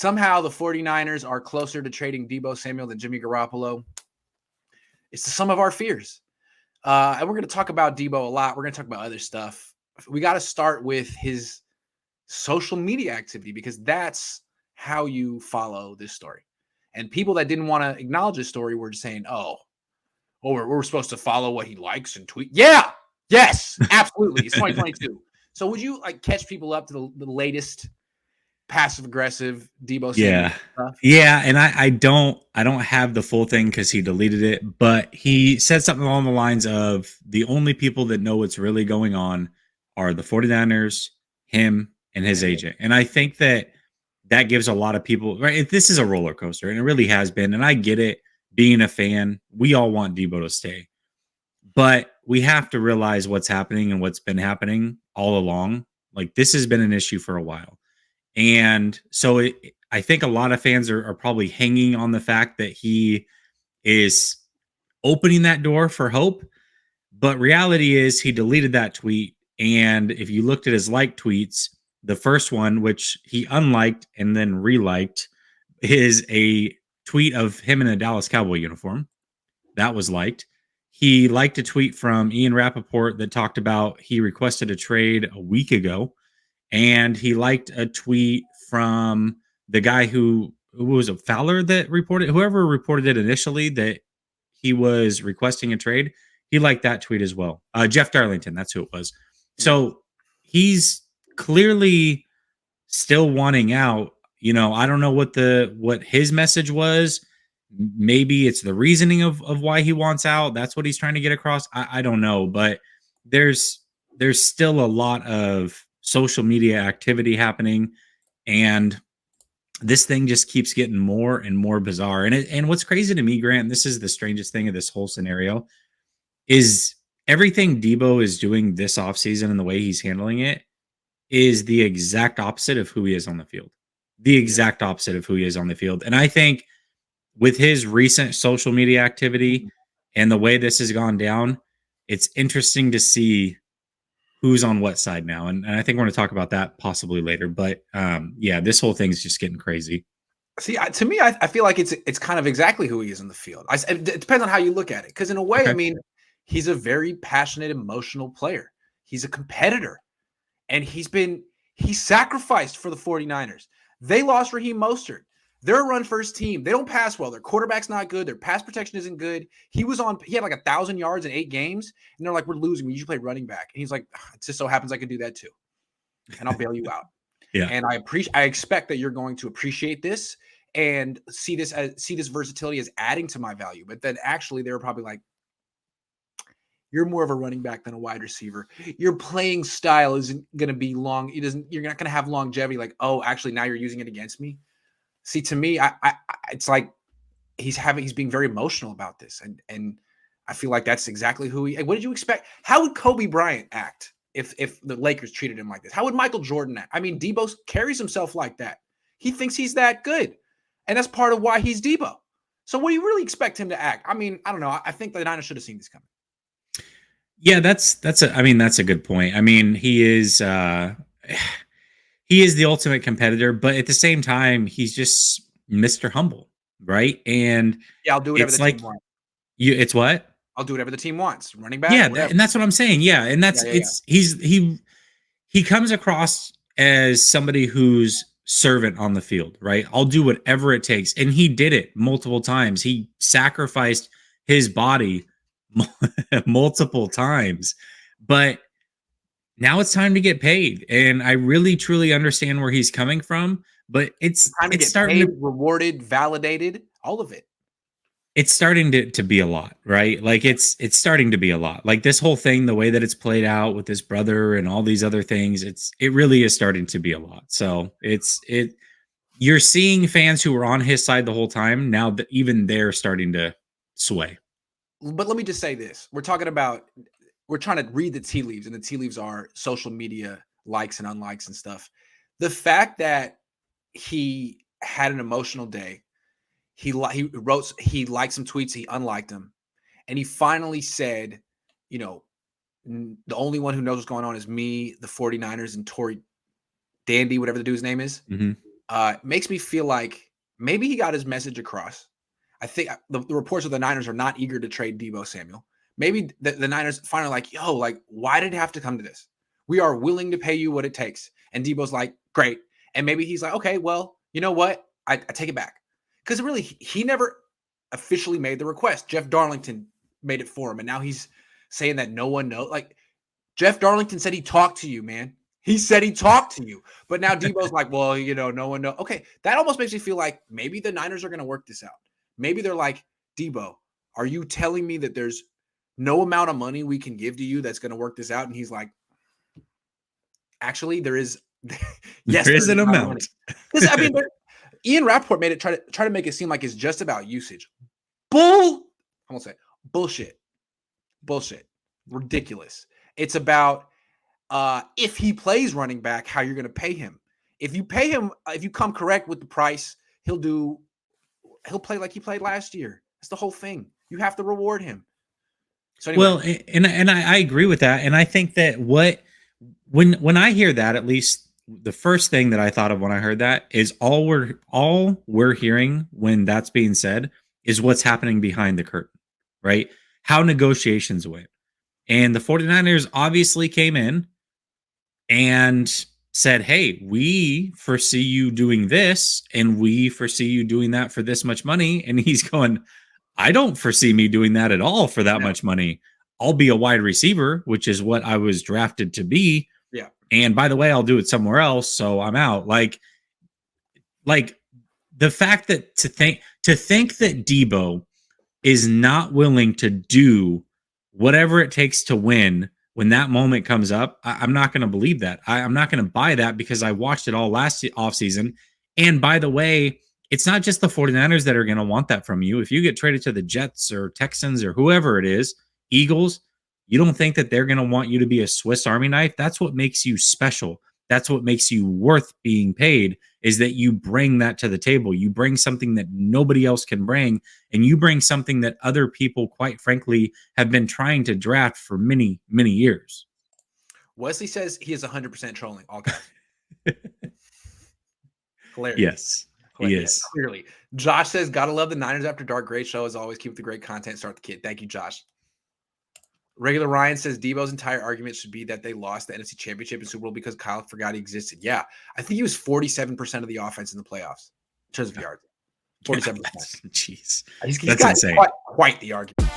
somehow the 49ers are closer to trading Deebo Samuel than Jimmy Garoppolo. It's the sum of our fears. And we're going to talk about Deebo a lot. We're going to talk about other stuff. We got to start with his social media activity because that's how you follow this story. And people that didn't want to acknowledge this story were just saying, we're supposed to follow what he likes and tweet. Yeah. Yes, absolutely. It's 2022. So would you catch people up to the latest passive aggressive Deebo Samuel stuff? Yeah, and I don't have the full thing because he deleted it, but he said something along the lines of the only people that know what's really going on are the 49ers, him, and his agent. And I think that gives a lot of people, right? This is a roller coaster, and it really has been. And I get it, being a fan, we all want Deebo to stay. But we have to realize what's happening and what's been happening all along. Like, this has been an issue for a while. And so I think a lot of fans are probably hanging on the fact that he is opening that door for hope. But reality is he deleted that tweet. And if you looked at his like tweets, the first one, which he unliked and then reliked, is a tweet of him in a Dallas Cowboy uniform. That was liked. He liked a tweet from Ian Rappaport that talked about he requested a trade a week ago. And he liked a tweet from the guy who was a Fowler that reported, whoever reported it initially, that he was requesting a trade. He liked that tweet as well. Jeff Darlington, that's who it was. So he's clearly still wanting out. I don't know what his message was. Maybe it's the reasoning of why he wants out. That's what he's trying to get across. I don't know, but there's still a lot of social media activity happening, and this thing just keeps getting more and more bizarre. And what's crazy to me, Grant, this is the strangest thing of this whole scenario, is everything Deebo is doing this offseason and the way he's handling it is the exact opposite of who he is on the field. The exact opposite of who he is on the field. And I think with his recent social media activity and the way this has gone down, it's interesting to see who's on what side now. And I think we're going to talk about that possibly later. But this whole thing is just getting crazy. See, to me, I feel like it's kind of exactly who he is in the field. It depends on how you look at it. Because in a way, I mean, he's a very passionate, emotional player. He's a competitor. And he sacrificed for the 49ers. They lost Raheem Mostert. They're a run-first team. They don't pass well. Their quarterback's not good. Their pass protection isn't good. He had like 1,000 yards in 8 games, and they're like, we're losing. We usually play running back. And he's like, it just so happens I can do that too. And I'll bail you out. Yeah. And I expect that you're going to appreciate this and see this versatility as adding to my value. But then actually they were probably like, you're more of a running back than a wide receiver. Your playing style isn't going to be long. You're not going to have longevity. Like, oh, actually now you're using it against me. See, to me, it's like he's being very emotional about this, and I feel like that's exactly who he. What did you expect? How would Kobe Bryant act if the Lakers treated him like this? How would Michael Jordan act? I mean, Deebo carries himself like that. He thinks he's that good, and that's part of why he's Deebo. So, what do you really expect him to act? I mean, I don't know. I think the Niners should have seen this coming. Yeah, that's a good point. I mean, he is the ultimate competitor, but at the same time, he's just Mr. Humble, right? And yeah, I'll do whatever the team wants. It's what? I'll do whatever the team wants. Running back. Yeah, and that's what I'm saying. Yeah, and that's he comes across as somebody who's servant on the field, right? I'll do whatever it takes, and he did it multiple times. He sacrificed his body multiple times, but now it's time to get paid. And I really truly understand where he's coming from, but it's starting to rewarded, validated, all of it. It's starting to be a lot, right? Like it's starting to be a lot. Like this whole thing, the way that it's played out with his brother and all these other things, it really is starting to be a lot. So you're seeing fans who were on his side the whole time. Now that even they're starting to sway. But let me just say this. We're trying to read the tea leaves, and the tea leaves are social media likes and unlikes and stuff. The fact that he had an emotional day, he liked some tweets, he unliked them, and he finally said, the only one who knows what's going on is me, the 49ers, and Tory Dandy, whatever the dude's name is. Mm-hmm. makes me feel like maybe he got his message across. I think the reports of the Niners are not eager to trade Deebo Samuel. Maybe the Niners finally like, yo, like, why did it have to come to this? We are willing to pay you what it takes. And Deebo's like, great. And maybe he's like, okay, well, you know what? I take it back. Because really, he never officially made the request. Jeff Darlington made it for him. And now he's saying that no one knows. Like, Jeff Darlington said he talked to you, man. He said he talked to you. But now Deebo's like, well, no one knows. Okay, that almost makes me feel like maybe the Niners are going to work this out. Maybe they're like, Deebo, are you telling me that there's no amount of money we can give to you that's going to work this out? And he's like, actually, there is. Yes, there is an amount. Because I mean, Ian Rappaport made it try to make it seem like it's just about usage. I'm gonna say bullshit, ridiculous. It's about if he plays running back, how you're going to pay him. If you pay him, if you come correct with the price, he'll play like he played last year. That's the whole thing. You have to reward him. So anyway. Well, and I agree with that, and I think that when I hear that, at least the first thing that I thought of when I heard that is all we're hearing when that's being said is what's happening behind the curtain, right? How negotiations went. And the 49ers obviously came in and said, hey, we foresee you doing this and we foresee you doing that for this much money. And he's going, I don't foresee me doing that at all for that much money. I'll be a wide receiver, which is what I was drafted to be. Yeah. And by the way, I'll do it somewhere else. So I'm out. Like the fact that to think that Deebo is not willing to do whatever it takes to win when that moment comes up, I'm not going to believe that. I'm not going to buy that because I watched it all last offseason. And by the way, it's not just the 49ers that are going to want that from you. If you get traded to the Jets or Texans or whoever it is, Eagles, you don't think that they're going to want you to be a Swiss Army knife? That's what makes you special. That's what makes you worth being paid, is that you bring that to the table. You bring something that nobody else can bring, and you bring something that other people, quite frankly, have been trying to draft for many, many years. Wesley says he is 100% trolling all guys. Hilarious. Yes, he is. Clearly. Josh says, gotta love the Niners After Dark. Great show as always. Keep the great content. Start the kid. Thank you, Josh. Regular Ryan says Deebo's entire argument should be that they lost the NFC Championship and Super Bowl because Kyle forgot he existed. Yeah, I think he was 47% of the offense in the playoffs in terms of yards. 47%. Jeez, He's got insane. Quite the argument.